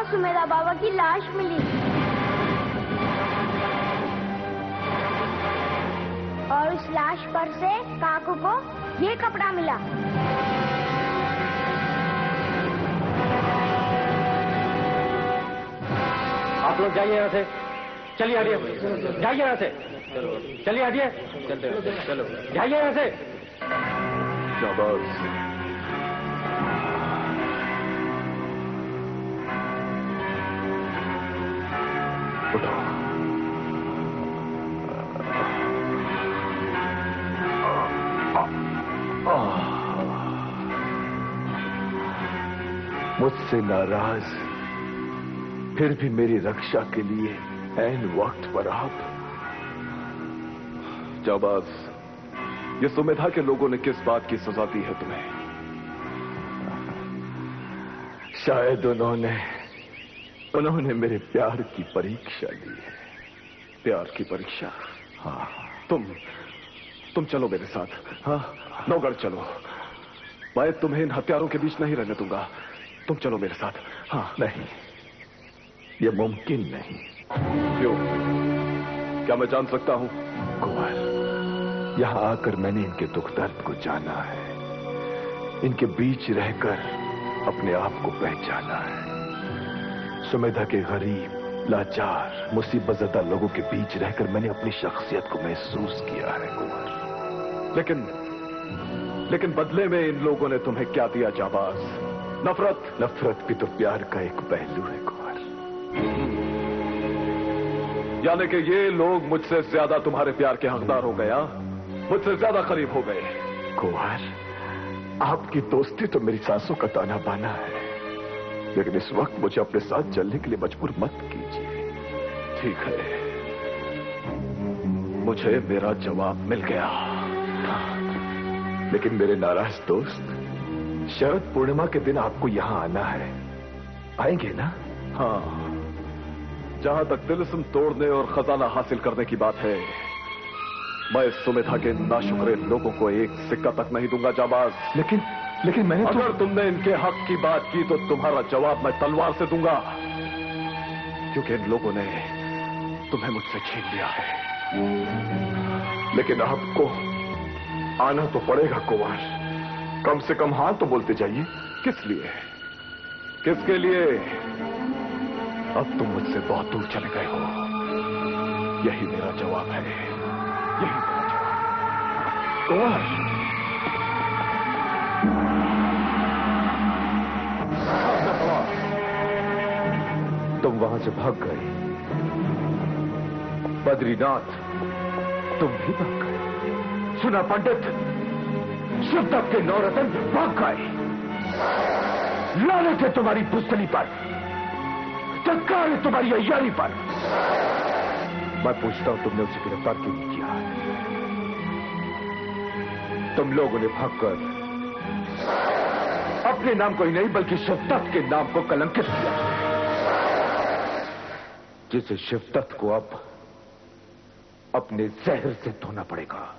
सुमेधा बाबा की लाश मिली और उस लाश पर से काकू को ये कपड़ा मिला। आप लोग जाइए यहाँ से, चलिए हटिए, जाइए यहाँ से, चलिए हटिए, चलो जाइए यहाँ से। शाबाश। उठो। मुझसे नाराज फिर भी मेरी रक्षा के लिए ऐन वक्त पर आप। जाबाज, ये सुमेधा के लोगों ने किस बात की सजा दी है तुम्हें? शायद उन्होंने मेरे प्यार की परीक्षा ली है। प्यार की परीक्षा? हाँ। तुम चलो मेरे साथ। हाँ, नौगढ़ चलो। मैं तुम्हें इन हत्यारों के बीच नहीं रहने दूंगा। तुम चलो मेरे साथ। हाँ। नहीं, यह मुमकिन नहीं। क्यों? क्या मैं जान सकता हूं? कुंवर, यहां आकर मैंने इनके दुख दर्द को जाना है, इनके बीच रहकर अपने आप को पहचाना है। सुमेधा के गरीब, लाचार, मुसीबतज़दा लोगों के बीच रहकर मैंने अपनी शख्सियत को महसूस किया है कुंवर। लेकिन बदले में इन लोगों ने तुम्हें क्या दिया जाबाज? नफरत भी तो प्यार का एक पहलू है कुंवर। यानी कि ये लोग मुझसे ज्यादा तुम्हारे प्यार के हकदार हो गए, मुझसे ज्यादा करीब हो गए। कुंवर, आपकी दोस्ती तो मेरी सांसों का ताना बाना है, लेकिन इस वक्त मुझे अपने साथ चलने के लिए मजबूर मत कीजिए। ठीक है, मुझे मेरा जवाब मिल गया। लेकिन मेरे नाराज दोस्त, शरद पूर्णिमा के दिन आपको यहां आना है। आएंगे ना? हाँ। जहां तक तिलिस्म तोड़ने और खजाना हासिल करने की बात है, मैं सुमेधा के नाशुक्रे लोगों को एक सिक्का तक नहीं दूंगा जाबाज। लेकिन मैंने अगर तुमने इनके हक की बात की तो तुम्हारा जवाब मैं तलवार से दूंगा, क्योंकि इन लोगों ने तुम्हें मुझसे छीन लिया है। लेकिन आपको आना तो पड़ेगा कुंवर। कम से कम हाँ तो बोलते जाइए। किस लिए? किसके लिए? अब तुम मुझसे बहुत दूर चले गए हो। यही मेरा जवाब है, यही मेरा जवाब। कुंवर, तुम वहां से भाग गए। बद्रीनाथ, तुम भी भाग गए। सुना पंडित, शिवदत्त के नौरतन भाग गए। लानत है तुम्हारी बुस्तली पर, चक्कार है तुम्हारी अय्यारी पर। मैं पूछता हूं, तुमने उसे गिरफ्तार क्यों नहीं किया? तुम लोगों ने भागकर अपने नाम को ही नहीं बल्कि शिवदत्त के नाम को कलंकित किया, जिसे शिवदत्त को अब अपने जहर से धोना पड़ेगा।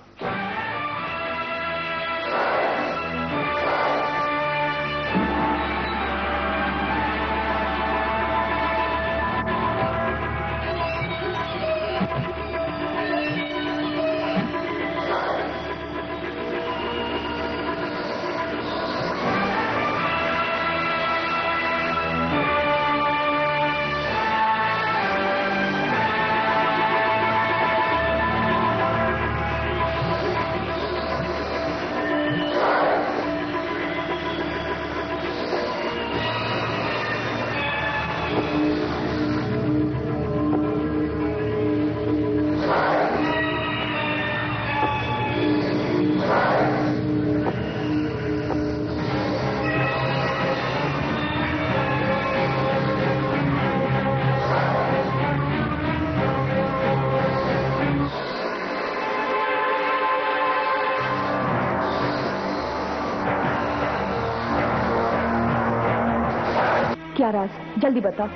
क्या राज, जल्दी बताओ।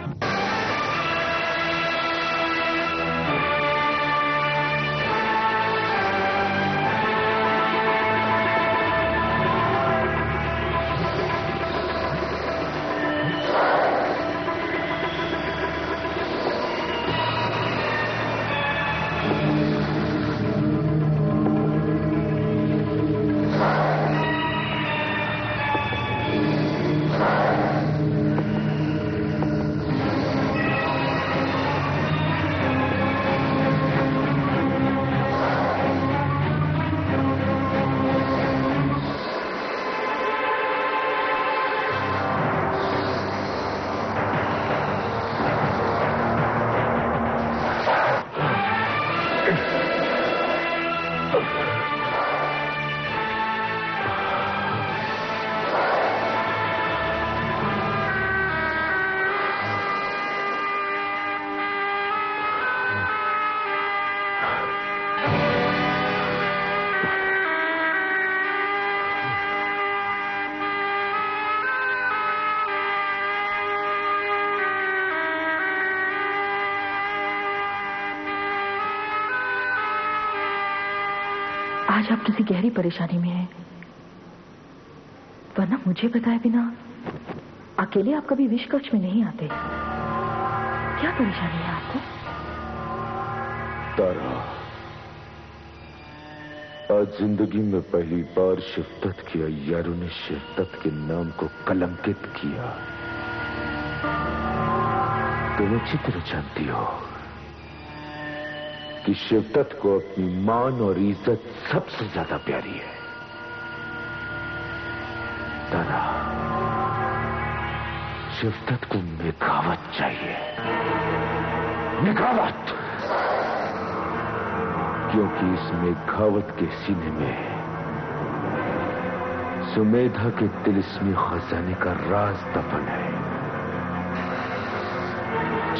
आज आप किसी गहरी परेशानी में हैं, वरना मुझे बताए बिना अकेले आप कभी विष कक्ष में नहीं आते। क्या परेशानी है आपको? तारा, आज जिंदगी में पहली बार शिवदत्त के अय्यारों ने शिवदत्त के नाम को कलंकित किया। तुम अच्छी तरह जानती हो कि शिवदत्त को अपनी मान और इज्जत सबसे ज्यादा प्यारी है। तारा, शिवदत्त को मेघावत चाहिए, मेघावत, क्योंकि इस मेघावत के सीने में सुमेधा के तिलिस्मी खजाने का राज दफन है।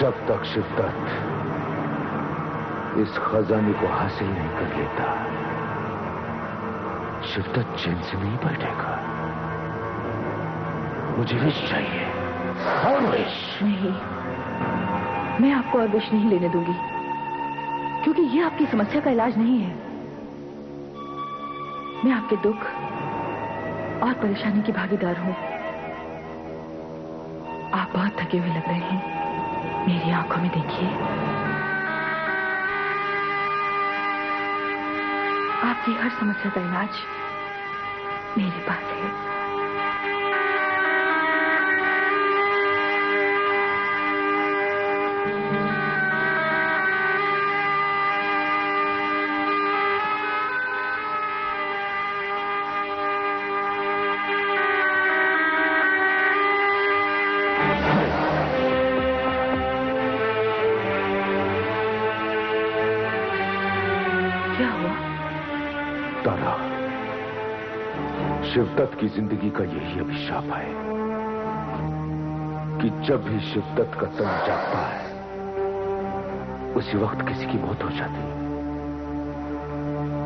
जब तक शिवदत्त इस खजाने को हासिल नहीं कर लेता, शिवदत्त चैन से नहीं बैठेगा। मुझे विष चाहिए, और विष। नहीं, मैं आपको और विष नहीं लेने दूंगी, क्योंकि ये आपकी समस्या का इलाज नहीं है। मैं आपके दुख और परेशानी की भागीदार हूं। आप बहुत थके हुए लग रहे हैं, मेरी आंखों में देखिए। आपकी हर समस्या का इलाज मेरे पास है। क्या हुआ? तारा, शिवदत्त की जिंदगी का यही अभिशाप है कि जब भी शिवदत्त का तन जागता है, उसी वक्त किसी की मौत हो जाती,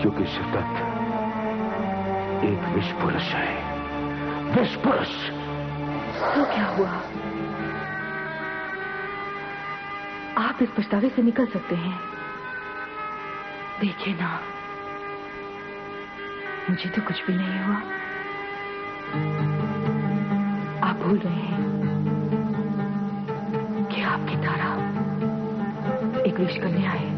क्योंकि शिवदत्त एक विष पुरुष है, विष पुरुष। तो क्या हुआ? आप इस पछतावे से निकल सकते हैं। देखिए ना, मुझे तो कुछ भी नहीं हुआ। आप भूल रहे हैं कि आपकी तारा एक विष कन्या है।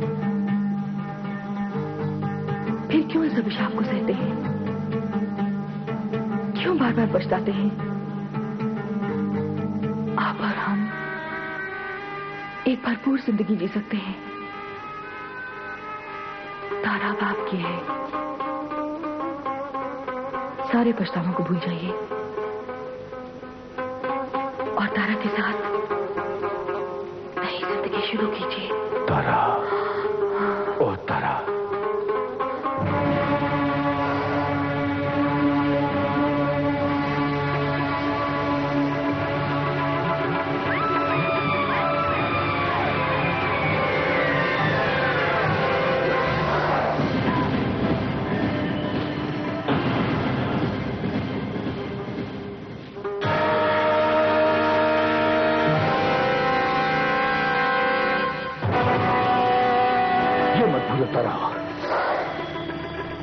फिर क्यों इस अभिशाप को सहते हैं? क्यों बार बार पछताते हैं? आप और हम एक भरपूर जिंदगी जी सकते हैं। तारा अब आपकी है। सारे पछतावों को भूल जाइए और तारा के साथ नई जिंदगी शुरू कीजिए। तारा, ओ तारा,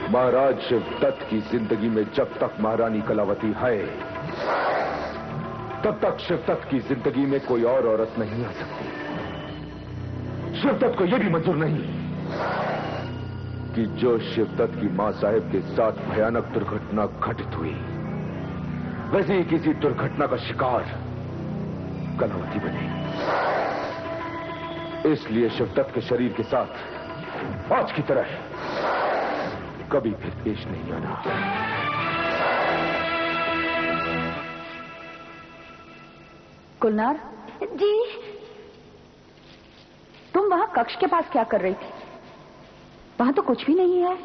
महाराज शिवदत्त की जिंदगी में जब तक महारानी कलावती है, तब तक शिवदत्त की जिंदगी में कोई और औरत नहीं आ सकती। शिवदत्त को यह भी मंजूर नहीं कि जो शिवदत्त की मां साहेब के साथ भयानक दुर्घटना घटित हुई, वैसे ही किसी दुर्घटना का शिकार कलावती बने। इसलिए शिवदत्त के शरीर के साथ आज की तरह कभी फिर पेश नहीं आना। गुलनार जी। तुम वहां कक्ष के पास क्या कर रही थी? वहां तो कुछ भी नहीं है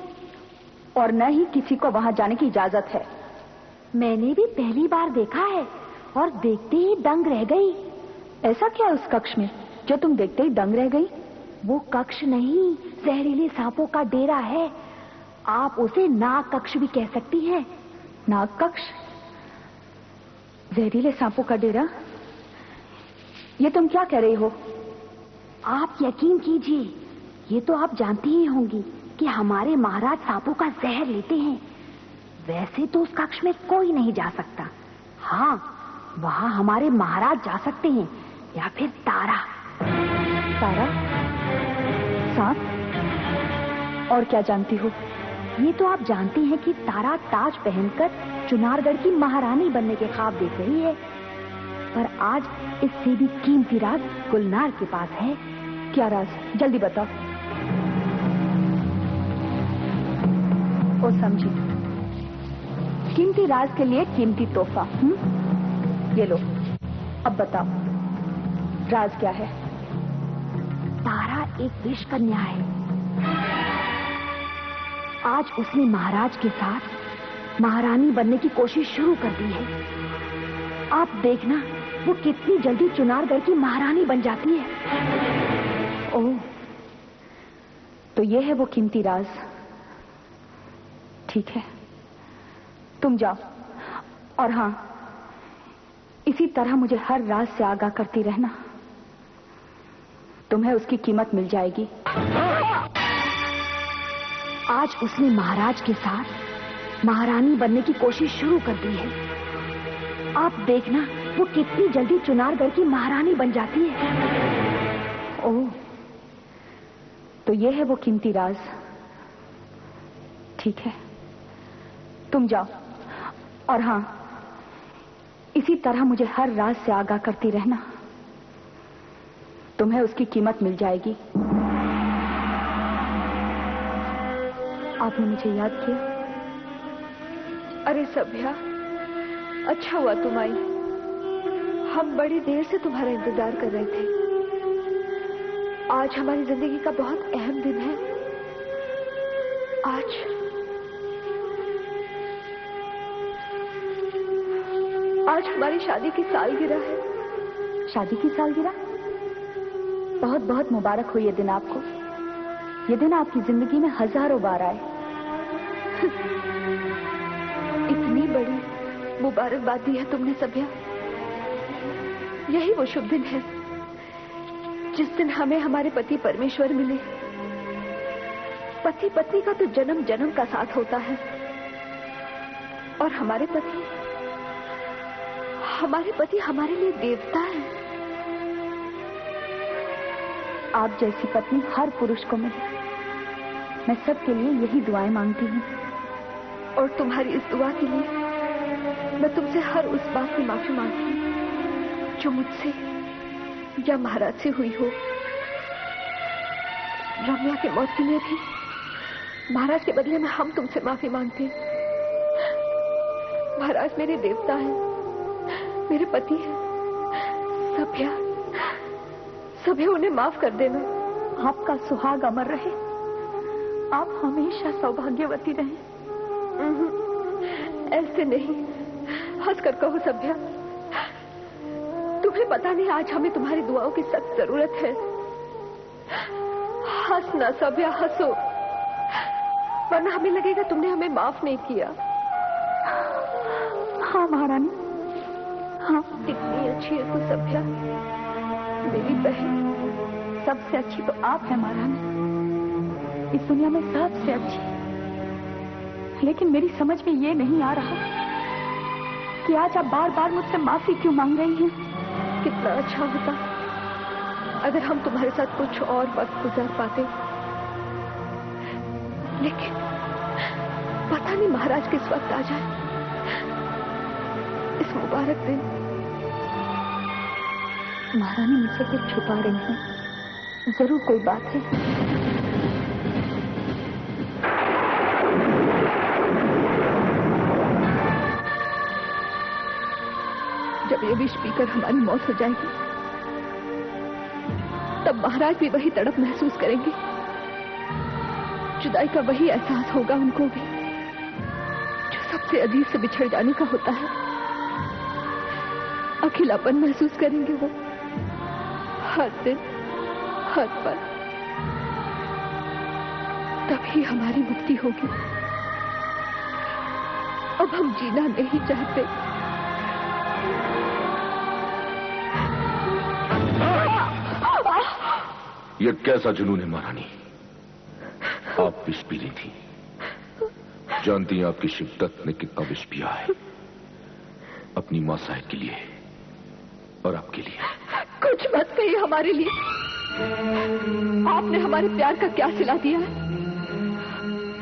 और न ही किसी को वहां जाने की इजाजत है। मैंने भी पहली बार देखा है और देखते ही दंग रह गई। ऐसा क्या उस कक्ष में जो तुम देखते ही दंग रह गई? वो कक्ष नहीं, जहरीले सांपों का डेरा है। आप उसे नाग कक्ष भी कह सकती हैं। नाग कक्ष? जहरीले सांपों का डेरा? ये तुम क्या कह रही हो? आप यकीन कीजिए, ये तो आप जानती ही होंगी कि हमारे महाराज सांपों का जहर लेते हैं। वैसे तो उस कक्ष में कोई नहीं जा सकता। हाँ, वहाँ हमारे महाराज जा सकते हैं, या फिर तारा। तारा? सांप? और क्या जानती हो? ये तो आप जानती हैं कि तारा ताज पहनकर चुनारगढ़ की महारानी बनने के ख्वाब देख रही है। पर आज इससे भी कीमती राज गुलनार के पास है। क्या राज? जल्दी बताओ। ओ समझी, कीमती राज के लिए कीमती तोहफा। ये लो, अब बताओ राज क्या है? तारा एक विष कन्या है। आज उसने महाराज के साथ महारानी बनने की कोशिश शुरू कर दी है। आप देखना वो कितनी जल्दी चुनारगढ़ की महारानी बन जाती है। ओह, तो ये है वो कीमती राज। ठीक है, तुम जाओ, और हाँ, इसी तरह मुझे हर राज से आगाह करती रहना। तुम्हें उसकी कीमत मिल जाएगी। आज उसने महाराज के साथ महारानी बनने की कोशिश शुरू कर दी है। आप देखना वो कितनी जल्दी चुनारगढ़ की महारानी बन जाती है। ओह, तो ये है वो कीमती राज। ठीक है, तुम जाओ, और हाँ, इसी तरह मुझे हर राज से आगाह करती रहना। तुम्हें उसकी कीमत मिल जाएगी। आपने मुझे याद किया। अरे सभ्या, अच्छा हुआ तुम आई। हम बड़ी देर से तुम्हारा इंतजार कर रहे थे। आज हमारी जिंदगी का बहुत अहम दिन है। आज हमारी शादी की सालगिरह है। शादी की सालगिरह? बहुत बहुत मुबारक हो ये दिन आपको। ये दिन आपकी जिंदगी में हजारों बार आए। इतनी बड़ी मुबारकबाद दी है तुमने सभ्या। यही वो शुभ दिन है जिस दिन हमें हमारे पति परमेश्वर मिले। पति पत्नी का तो जन्म जन्म का साथ होता है, और हमारे पति हमारे लिए देवता है। आप जैसी पत्नी हर पुरुष को मिले। मैं सबके लिए यही दुआएं मांगती हूँ। और तुम्हारी इस दुआ के लिए मैं तुमसे हर उस बात की माफी मांगती हूँ जो मुझसे या महाराज से हुई हो। रम्या की मौत के लिए भी महाराज के बदले में हम तुमसे माफी मांगते हैं। महाराज मेरे देवता हैं, मेरे पति हैं। सभ्या उन्हें माफ कर देना। आपका सुहाग अमर रहे। आप हमेशा सौभाग्यवती रहें। ऐसे नहीं, हंसकर कहो सभ्या। तुम्हें पता नहीं आज हमें तुम्हारी दुआओं की सख्त जरूरत है। हंसना सभ्या, हंसो, वरना हमें लगेगा तुमने हमें माफ नहीं किया। हाँ महारानी, हाँ। कितनी अच्छी है तू सभ्या, मेरी बहन। सबसे अच्छी तो आप हैं महारानी, इस दुनिया में सबसे अच्छी। लेकिन मेरी समझ में ये नहीं आ रहा कि आज आप बार बार मुझसे माफी क्यों मांग रही हैं। कितना अच्छा होता अगर हम तुम्हारे साथ कुछ और वक्त गुजार पाते, लेकिन पता नहीं महाराज किस वक्त आ जाए। इस मुबारक दिन महारानी मुझसे कुछ छुपा रही हैं। जरूर कोई बात है। जब ये विष पीकर हमारी मौत हो जाएगी, तब महाराज भी वही तड़प महसूस करेंगे। जुदाई का वही एहसास होगा उनको भी जो सबसे अजीज से बिछड़ जाने का होता है। अकेलापन महसूस करेंगे वो हर दिन, हर पल। तभी हमारी मुक्ति होगी। अब हम जीना नहीं चाहते। ये कैसा जुनून है महारानी? आप विष पी रही थी। जानती हैं आपकी शिद्दत ने कितना विष पिया है, अपनी मां साहब के लिए और आपके लिए। कुछ मत कहिए हमारे लिए। आपने हमारे प्यार का क्या सिला दिया है?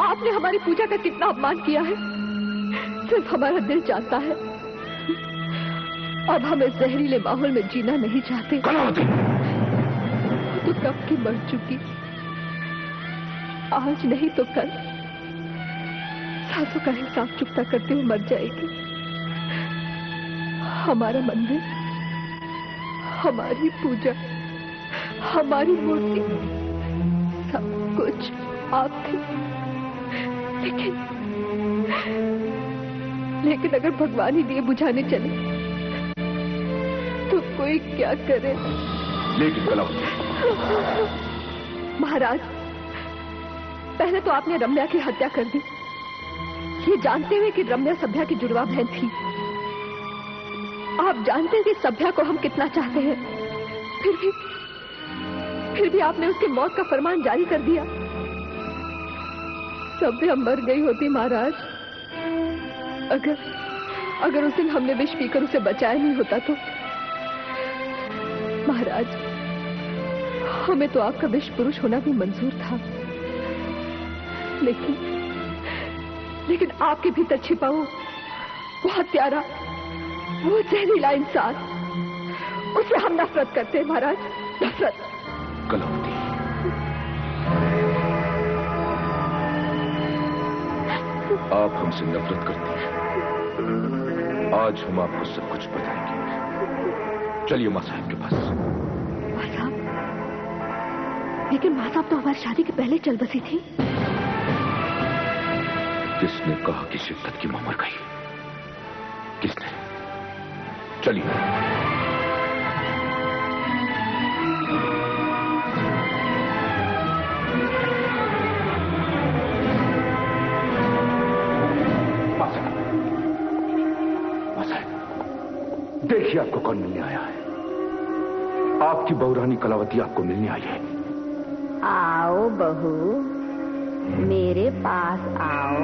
आपने हमारी पूजा का कितना अपमान किया है? सिर्फ हमारा दिल चाहता है, अब हम इस जहरीले माहौल में जीना नहीं चाहते। कलावती, तो कब की मर चुकी, आज नहीं तो कल सांसों का हिसाब चुकता करते हुए मर जाएगी। हमारा मंदिर, हमारी पूजा, हमारी मूर्ति, सब कुछ आप थे। लेकिन अगर भगवान ही दिए बुझाने चले तो कोई क्या करे? लेकिन कलावती, महाराज, पहले तो आपने रम्या की हत्या कर दी, ये जानते हुए कि रम्या सभ्या की जुड़वा बहन थी। आप जानते हैं कि सभ्या को हम कितना चाहते हैं, फिर भी आपने उसकी मौत का फरमान जारी कर दिया। सभ्या मर गई होती महाराज, अगर उस दिन हमने विष पीकर उसे बचाया नहीं होता तो। महाराज, हमें तो आपका विष पुरुष होना भी मंजूर था, लेकिन आपके भीतर छिपा वो हत्यारा, वो जहरीला इंसान, उससे हम नफरत करते हैं महाराज, नफरत। कलावती, आप हमसे नफरत करती हैं। आज हम आपको सब कुछ बताएंगे। चलिए मां साहब के पास। मां साहब? लेकिन मां साहब तो हमारी शादी के पहले चल बसी थी। किसने कहा कि शिद्दत की मां मर गई? किसने? चलिए। देखिए आपको कौन मिलने आया है। आपकी बहुरानी कलावती आपको मिलने आई है। आओ बहू, मेरे पास आओ।